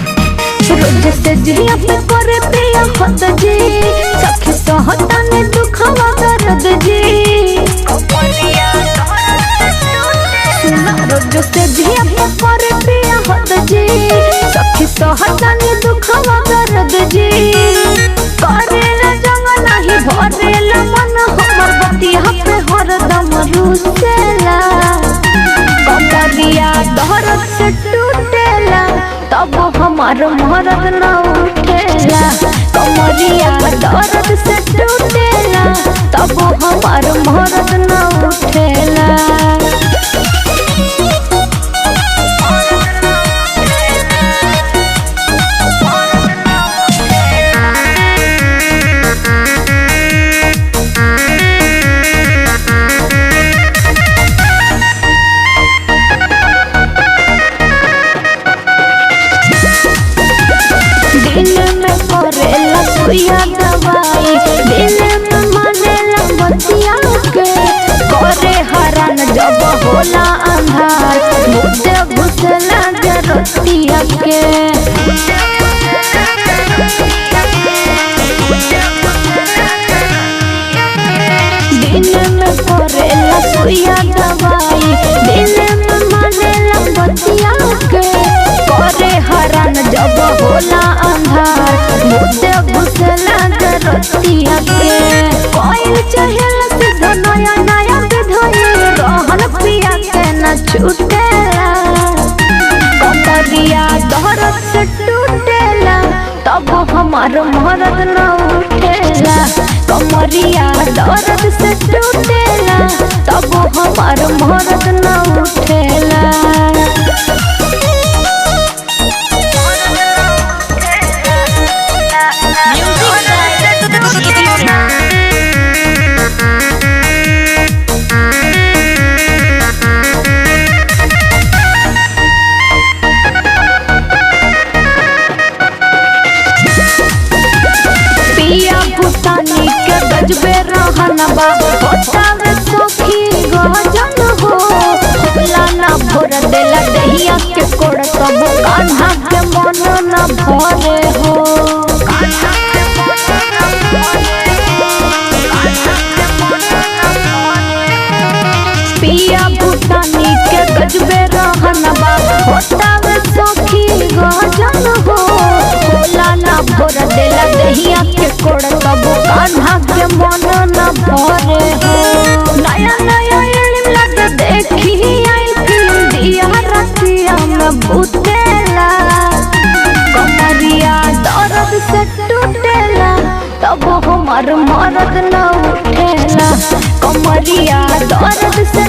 जैसे जिया पे करे प्रिय हत जी सखी सहता ने दुखवा दर्द जी सुना रोज से जिया पे करे प्रिय हत जी सखी सहता ने दुखवा दर्द जी करेला जंग नहीं भरेला मन हमर बतिया पे हरदम रुसेला कमरिया दर्द से टूटेला तब हमार मरद न उठेला कमरिया दर्द से टूटेला तब हमार मरद न उठेला। दिन में करेला सुइया दवाई दिन में मानेला बतिया के करे हरान जब होला अंधार मुझे घुसला जरतिया के दिन में करेला सुइया दवाई दिन में मानेला बतिया के करे हरान जब होला अंधार मुझे घुसला जरतिया के कोई चहल सिद्ध नया नया विधोई रहन पिया के न छूटेला कमरिया दर्द से टूटेला तब हमार मरद न उठेला कमरिया दर्द से टूटेला तब हमार मरद न उठेला। भूतानी के गजबे रहना बा होता में सखी गजन हो होला ना भर देला दहिया के कोड़ तब कान्हा के मन न भरे हो पिया भूतानी के गजबे रहना बा होता में सखी गजन हो होला ना भर देला दहिया के कोड़ तब कान्हा के मन न भरे हो नया नया इल्म लगे देखी आई फिल्म दिया रतिया में बुतेला कमरिया दर्द से टूटेला तब हमार मरद न उठेला कमरिया दर्द से